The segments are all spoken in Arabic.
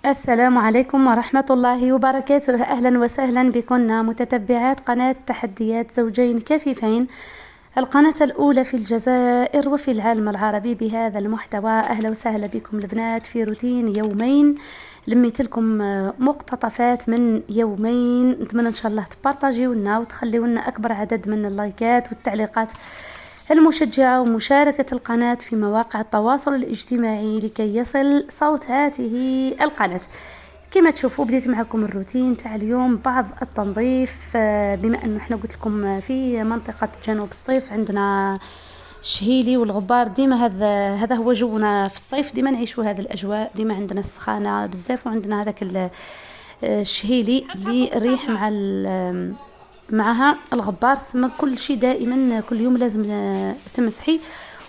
السلام عليكم ورحمة الله وبركاته. أهلا وسهلا بكم متتبعات قناة تحديات زوجين كفيفين، القناة الأولى في الجزائر وفي العالم العربي بهذا المحتوى. أهلا وسهلا بكم البنات في روتين يومين. لميت لكم مقتطفات من يومين، نتمنى إن شاء الله تبارطاجيونا وتخليونا أكبر عدد من اللايكات والتعليقات المشجعة ومشاركة القناة في مواقع التواصل الاجتماعي لكي يصل صوت هذه القناة. كما تشوفوا بديت معكم الروتين تاع اليوم، بعض التنظيف. بما انه احنا قلت لكم في منطقة جنوب سطيف عندنا شهيلي والغبار، ديما هذا هو جونا في الصيف، ديما نعيشوا هذه الاجواء، ديما عندنا السخانة بزاف وعندنا هذاك الشهيلي اللي الريح معها الغبار. سما كل شيء دائما كل يوم لازم تمسحي،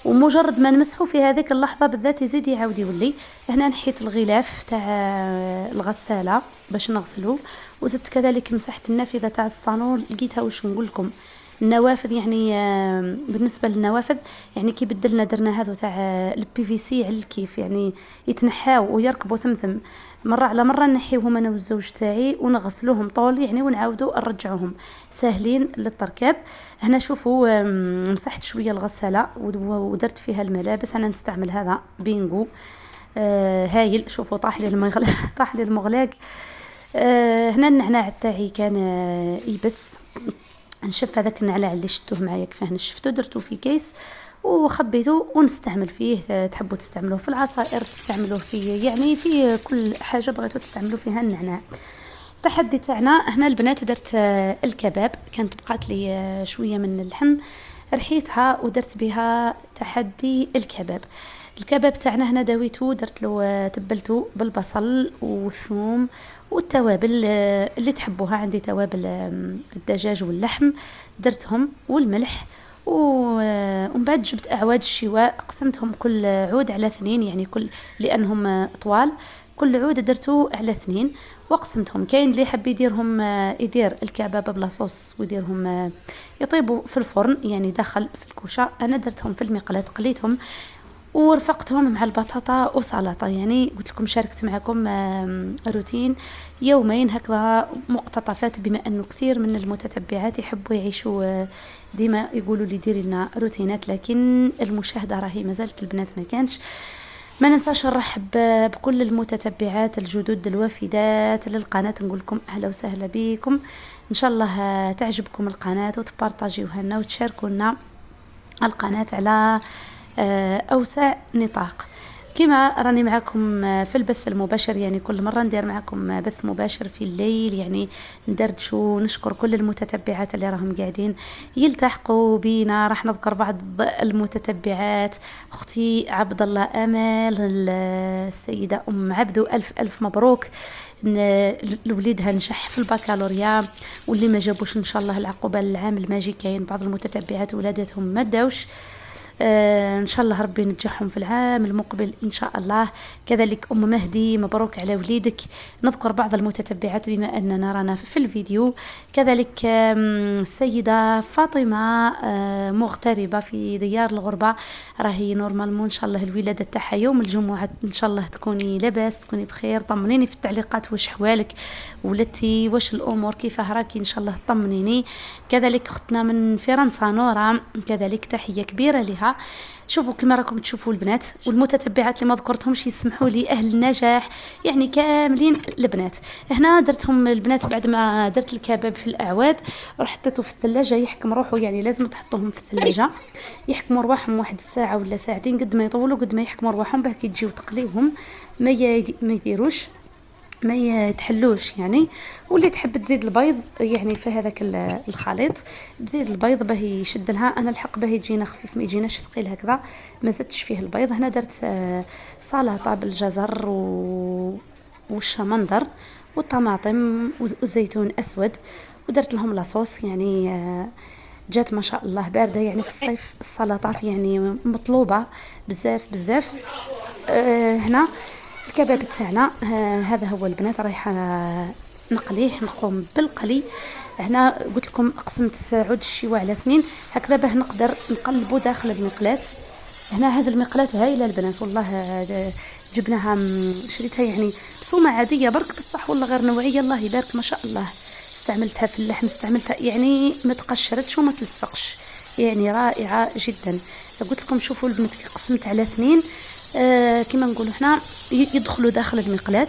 ومجرد ما نمسحه في هذيك اللحظة بالذات يزيد يعاود يولي. هنا نحيت الغلاف تاع الغسالة باش نغسله، وزدت كذلك مسحت النافذة تاع الصالون. لقيتها واش نقول لكم النوافذ، يعني بالنسبة للنوافذ يعني كي بدلنا درنا هذو تاع البي في سي على الكيف، يعني يتنحاو ويركبوا ثمثم مرة على مرة، نحيوهم انا والزوج تاعي ونغسلوهم طول يعني ونعاودوا نرجعوهم ساهلين للتركاب. هنا شوفوا مسحت شوية الغسالة ودرت فيها الملابس. انا نستعمل هذا بينجو هايل. شوفوا طاح لي طاح لي المغلاق. هنا النعناع تاعي كان يبس، نشف هذاك النعناع اللي شدوه معايا كيفاه نشفته درتو في كيس وخبيته ونستعمل فيه. تحبوا تستعملوه في العصائر، تستعملوه فيه يعني في كل حاجة بغيتوا تستعملوا فيها النعناع. التحدي تاعنا هنا البنات درت الكباب، كانت بقات لي شوية من اللحم رحيتها ودرت بها تحدي الكباب. الكباب تاعنا هنا داويتو، درت له تبلته بالبصل والثوم والتوابل اللي تحبوها. عندي توابل الدجاج واللحم درتهم والملح، ومن بعد جبت اعواد الشواء قسمتهم كل عود على 2، يعني كل لانهم طوال كل عود درتو على 2 وقسمتهم. كاين اللي يحب يديرهم يدير الكباب بلا صوص ويديرهم يطيبوا في الفرن يعني داخل في الكوشه. انا درتهم في المقلاة قليتهم ورفقتهم مع البطاطا وسلطة. يعني قلت لكم شاركت معكم روتين يومين هكذا مقتطفات، بما انه كثير من المتتبعات يحبوا يعيشوا ديما يقولوا لي ديري لنا روتينات، لكن المشاهدة راهي مازالت البنات ما كانش. ما ننساش نرحب بكل المتتبعات الجدد الوافدات للقناة، نقول لكم اهلا وسهلا بكم. ان شاء الله تعجبكم القناة وتبارطاجيوها لنا وتشاركوا لنا القناة على أوسع نطاق. كما راني معكم في البث المباشر، يعني كل مرة ندير معكم بث مباشر في الليل، يعني ندردشوا. نشكر كل المتتبعات اللي راهم قاعدين يلتحقوا بينا. راح نذكر بعض المتتبعات: أختي عبد الله أمل، السيدة أم عبدو، ألف ألف مبروك لوليدها نجح في البكالوريا، واللي ما جابوش إن شاء الله العقوبة العام الماجي. كاين بعض المتتبعات ولادتهم ما داوش، ان شاء الله ربي ينجحهم في العام المقبل ان شاء الله. كذلك ام مهدي مبروك على وليدك. نذكر بعض المتتبعات بما اننا رانا في الفيديو. كذلك السيده فاطمه مغتربه في ديار الغربه، راهي نورمالمون ان شاء الله الولاده تاعها يوم الجمعه، ان شاء الله تكوني لاباس تكوني بخير. طمنيني في التعليقات واش حوالك ولدتي، واش الامور كيفاه راكي، ان شاء الله طمنيني. كذلك اختنا من فرنسا نورا، كذلك تحيه كبيره لها. شوفوا كما راكم تشوفوا البنات والمتتبعات اللي ما ذكرتهمش يسمحوا لي، اهل النجاح يعني كاملين البنات. هنا درتهم البنات بعد ما درت الكباب في الاعواد وحطيته في الثلاجه يحكم روحه، يعني لازم تحطوهم في الثلاجه يحكموا رواحهم واحد الساعه ولا ساعتين، قد ما يطولوا قد ما يحكموا رواحهم، باه كي تجيو تقليوهم ما يديروش ما يتحلوش يعني. واللي تحب تزيد البيض يعني في هذاك الخليط تزيد البيض باه يشد لها. انا الحق باه يجينا خفيف ما يجيناش ثقيل هكذا ما زدتش فيه البيض. هنا درت سلطه بالجزر والشمندر والطماطم والزيتون اسود، ودرت لهم لاصوص يعني جات ما شاء الله بارده. يعني في الصيف السلطات يعني مطلوبه بزاف بزاف. هنا الكباب تاعنا هذا هو البنات، رايحه نقليه، نقوم بالقلي. هنا قلت لكم قسمت عود الشواء على 2 هكذا باه نقدر نقلبه داخل المقلاة هنا هذه المقلاة هايله البنات والله. جبناها شريتها يعني بصومه عاديه برك بصح والله غير نوعيه الله يبارك ما شاء الله. استعملتها في اللحم، استعملتها يعني ما تقشرتش وما تلصقش، يعني رائعه جدا. قلت لكم شوفوا البنات كي قسمت على اثنين كما نقولوا حنا يدخلوا داخل المقلاة،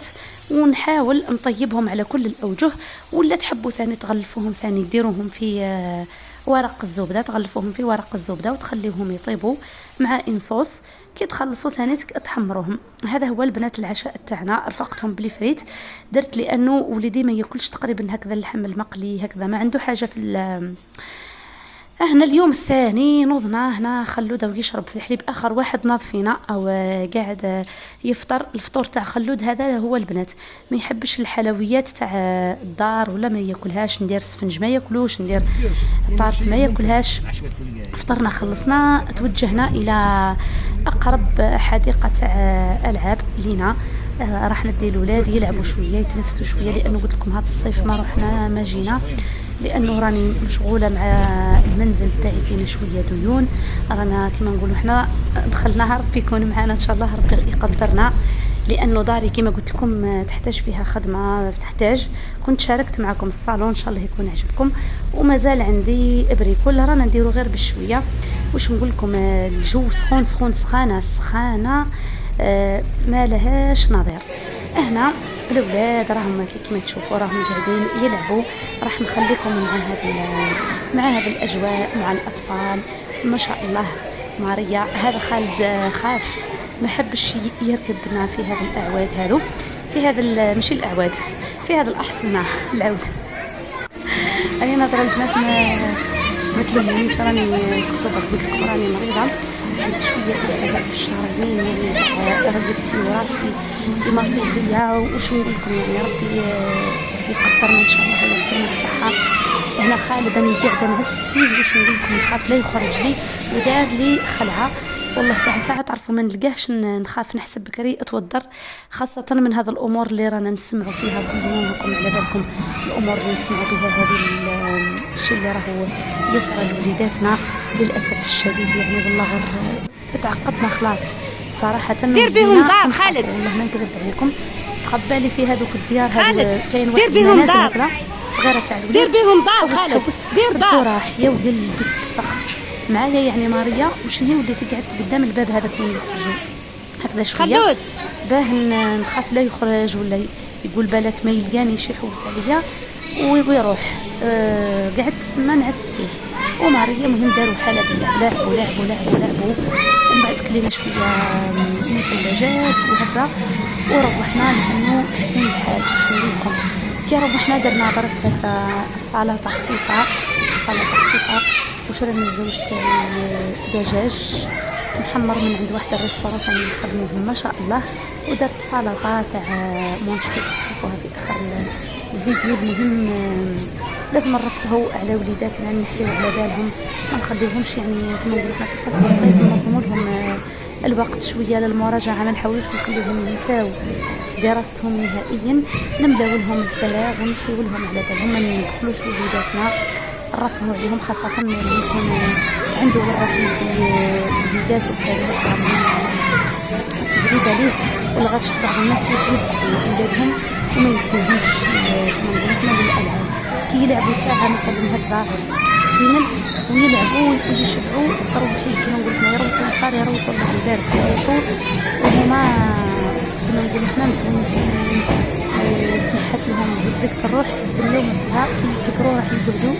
ونحاول نطيبهم على كل الاوجه. ولا تحبوا ثاني تغلفوهم ثاني ديروهم في ورق الزبده، تغلفوهم في ورق الزبده وتخليهم يطيبوا مع انصوص. كي تخلصوا ثاني تحمروهم. هذا هو البنات العشاء تاعنا. رفقتهم بلي فريت درت لانه وليدي ما ياكلش تقريبا هكذا اللحم المقلي، هكذا ما عنده حاجه في هنا اليوم الثاني نوضنا هنا خلود يشرب في الحليب. اخر واحد ناض فينا او قاعد يفطر الفطور تاع خلود. هذا هو البنات ما يحبش الحلويات تاع الدار ولا ما ياكلهاش. ندير سفنج ما ياكلوش، ندير طارت ما ياكلهاش. فطرنا خلصنا توجهنا الى اقرب حديقه تاع العاب لينا. راح ندي الاولاد يلعبوا شويه يتنفسوا شويه، لانه قلت لكم هذا الصيف ما رحنا ما جينا، لانه راني مشغوله مع المنزل تاعي فينا شويه ديون. رانا كما نقولوا حنا دخلناها ربي يكون معنا ان شاء الله، ربي يقدرنا، لانه داري كما قلت لكم تحتاج فيها خدمه، تحتاج. كنت شاركت معكم الصالون ان شاء الله يكون عجبكم، ومازال عندي ابريكول رانا نديرو غير بشويه. واش نقول لكم الجو سخون سخون سخانه ما لهاش نظير. هنا الاولاد راهم كما تشوفوا راهم قاعدين يلعبوا. راح نخليكم مع هذه الاجواء مع الاطفال ما شاء الله. ماريا هذا خالد خاف ما حبش يركبنا في هذه الاعواد هذو، في هذا ماشي الاعواد، في هذا الاحصنه العود. انا نظره البنات ما تلومونيش، راني سكتوبر قلت لكم راني مريضه شويه التهاب في الشهرين، يعني رقدتي وراسي المصيبيه. وش نقول لكم يعني ربي يقدرنا ان شاء الله ويعطينا الصحه. هنا خالد راني قاعده نهز فيه، واش نقول لكم نخاف لا يخرج لي ودار لي خلعه. والله ساعه تعرفوا ما نلقاهش نخاف نحسب بكري اتوضر، خاصه من هذا الامور اللي رانا نسمعوا فيها كل يومكم على بالكم. الامور اللي نسمعوا بها هذه الشيء اللي راهو يصرى لوليداتنا للاسف الشديد، يعني والله غير تعقدنا خلاص صراحه. دير بهم دار خالد، والله ما نكذب عليكم. تخبى لي في هذوك الديار خالد، كاين دير بهم دار صغيره تاع الولاد، دير بهم دار خالد، دير دار راح يا وقلبي بصخ معايا. يعني ماريا واش هي وليتي قعدت قدام الباب هذا كون يخرجوا هكذا شويه خلود باه نخاف لا يخرج ولا يقول بالك ما يلقانيش يحوس عليا ويروح. قعدت ما نعس فيه. وماريا مهم داروا حاله لعبوا لعبوا لعبوا لعبوا، ومن بعد كلينا شويه مثلجات وهكذا وروحنا لانه سكون الحال. واش نقول لكم كي روحنا درنا برك هكا سلطه خفيفه وشرينا الزوج تاعي دجاج محمر من عند واحد الريستوران ثاني يخدموهم ما شاء الله، ودرت سلطه تاع مونش كي تشوفوها في اخر الفيديو. المهم لازم نرفهوا على وليداتنا، نحيو على بالهم ما نخليوهمش يعني كما نقولوا حنا في فصل الصيف ننظموا لهم الوقت شويه للمراجعه، ما نحاولوش نخليوهم ينساو دراستهم نهائيا، نملاو لهم الفراغ ونحيو لهم على بالهم، ما ندخلوش وليداتنا نرفهوا عليهم، خاصه اللي يكون عنده وحيد الوليدات وكذا جديده ليه. ولا غاش بعض الناس يحبوا ولادهم وما يديهمش كما نقولوا حنا للالعاب. كي يلعبوا ساعه مثلا هكذا ب60,000 ويلعبوا ويشبعوا وتروحي كما نقولوا حنا يروحوا الدار يروحوا الله يبارك يروحوا وهما كما نقولوا حنا متونسين. تنحت لهم ديك الروح تدلوهم فيها كي يكبروا راح يقعدوا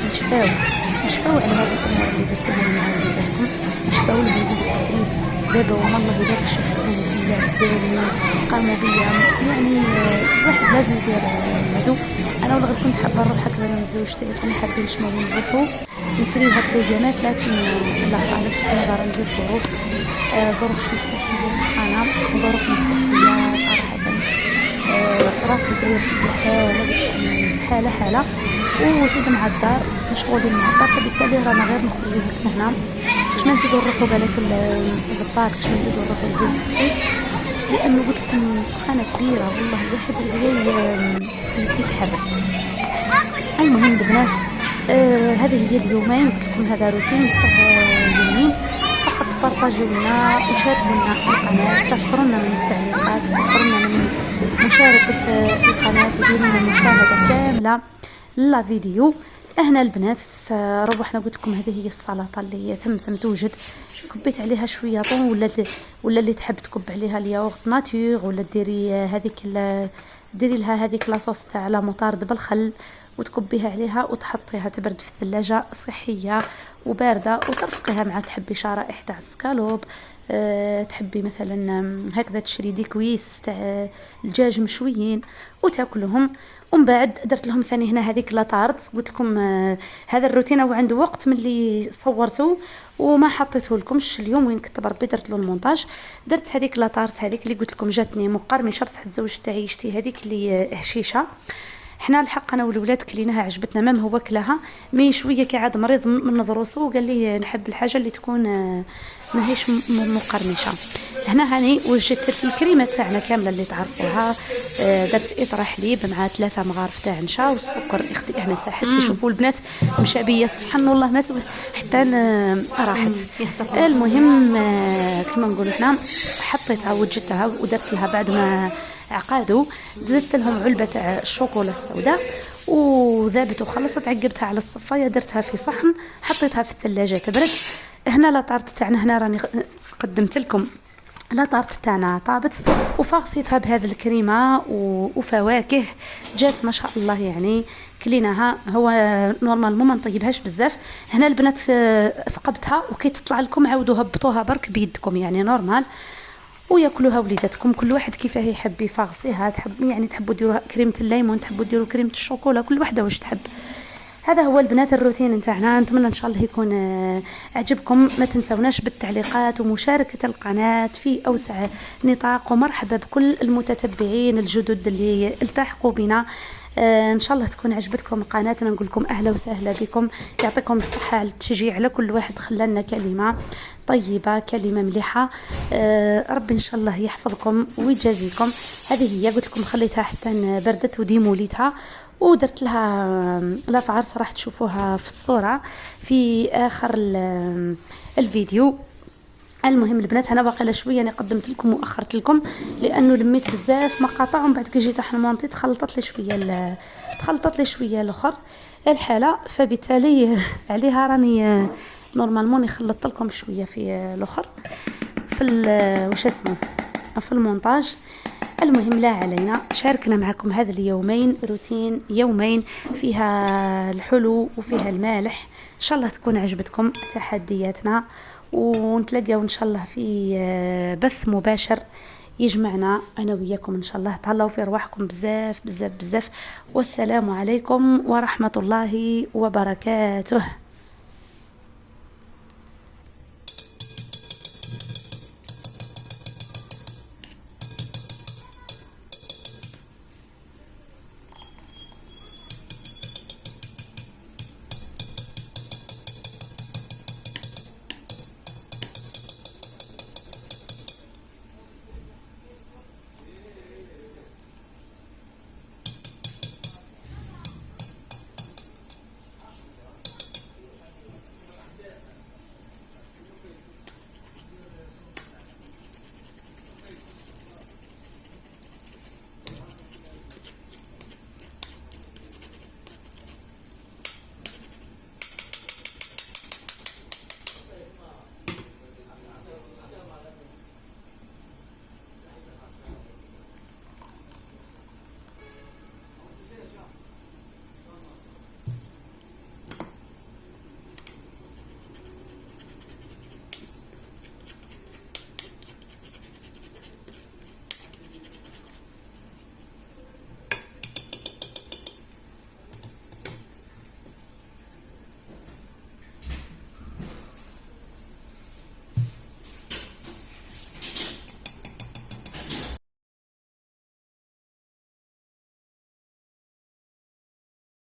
يشفاو على هذه الامور اللي درتوها مع وليداتكم، يشفاو لهم بالتاكيد. دابا وما الله يبارك شفتهم في اللعب ديالي قاموا بيا، يعني الواحد لازم يدير هادو. انا ولا غير كنت حابه نروح هكذا انا وزوج تاعي كنا حابين نشمو ونروحو نكريو هكذا ايامات، لكن الله غالب نظرا للظروف ظروف صحيه سخانه وظروفنا الصحيه صراحه راسي داير في حاله وزيد مع الدار مشغولين مع الدار، فبالتالي رانا غير نخرجوا هكا هنا باش ما نزيدو نروحو بالك للبارك، باش ما نزيدو نروحو للبيت الصيف، لانه قلت لكم سخانه كبيره والله الواحد اللي يتحرك. المهم البنات هذه هي اليومين قلت لكم هذا روتين تاع يومين فقط وبارطاجيو لنا وشاركوا لنا القناه، كثروا لنا من التعليقات، كثروا لنا من مشاركه القناه وديروا لنا مشاهده كامله لا فيديو. هنا البنات روحنا قلت لكم هذه هي السلطه اللي ثم توجد. كبيت عليها شويه طون ولا اللي تحب تكب عليها الياغورت ناتور، ولا ديري لها هذيك لاصوص تاع لا مطارد بالخل وتكبيها عليها وتحطيها تبرد في الثلاجه، صحيه وبارده، وترفقيها مع تحبي شرائح تاع السكالوب، تحبي مثلا هكذا تشري دي كويس تاع الدجاج مشويين وتاكلهم. ومن بعد درت لهم ثاني هنا هذيك لاطارت. قلت لكم هذا الروتين وعنده وقت من اللي صورته وما حطيته لكمش اليوم، وين كنت بربي درت له المونتاج. درت هذيك لاطارت هذيك اللي قلت لكم جاتني مقرمشه، بصح الزوج تاعي يشتي هذيك اللي هشيشه. حنا الحق انا والولاد كليناها عجبتنا، مام هو كلاها مي شويه كي عاد مريض من ضروسه وقال لي نحب الحاجه اللي تكون ماهيش مقرمشه. هنا هاني وجدت الكريمه تاعنا كامله اللي تعرفوها. درت اطرى حليب مع 3 مغارف تاع نشا والسكر اختي هنا ساحت. يشوفوا البنات مشابيه الصحن والله ما حتى راحت. المهم كما نقولوا حنا حطيتها وجدتها ودرت لها بعد ما عقادو، زدت لهم علبه تاع الشوكولا السوداء وذابت وخلصت. عقبتها على الصفايه، درتها في صحن، حطيتها في الثلاجه تبرد. هنا لاطارت تاعنا، هنا راني قدمت لكم لاطارت تاعنا طابت وفاغسيتها بهذه الكريمه وفواكه جات ما شاء الله. يعني كليناها، هو نورمال ما نطيبهاش بزاف. هنا البنات ثقبتها وكي تطلع لكم عاودوا هبطوها برك بيدكم، يعني نورمال، وياكلوها وليداتكم كل واحد كيفاه يحب يفاغسيها. يعني تحبوا ديروا كريمه الليمون، تحبوا ديروا كريمه الشوكولا، كل وحده واش تحب. هذا هو البنات الروتين نتاعنا. نتمنى ان شاء الله يكون عجبكم. ما تنسوناش بالتعليقات ومشاركه القناه في اوسع نطاق، ومرحبا بكل المتتبعين الجدد اللي التحقوا بنا. ان شاء الله تكون عجبتكم قناتنا. نقول لكم اهلا وسهلا بكم، يعطيكم الصحه على التشجيع، على كل واحد خلانا كلمه طيبه كلمه مليحه. ربي ان شاء الله يحفظكم ويجازيكم. هذه هي قلت لكم خليتها حتى بردت وديموليتها ودرت لها لافعرس، راح تشوفوها في الصوره في اخر الفيديو. المهم البنات انا باقي شويه، انا قدمت لكم واخرت لكم لانه لميت بزاف مقاطع، ومن بعد كي جيت حمونتي تخلطت لي شويه الاخر الحاله، فبالتالي عليها راني نورمالمون خلطت لكم شويه في الاخر في واش اسمه في المونتاج. المهم لا علينا، شاركنا معكم هذا اليومين روتين يومين فيها الحلو وفيها المالح. ان شاء الله تكون عجبتكم تحدياتنا، ونتلاقاو ان شاء الله في بث مباشر يجمعنا انا وياكم ان شاء الله. تهلاو في رواحكم بزاف بزاف بزاف، والسلام عليكم ورحمة الله وبركاته.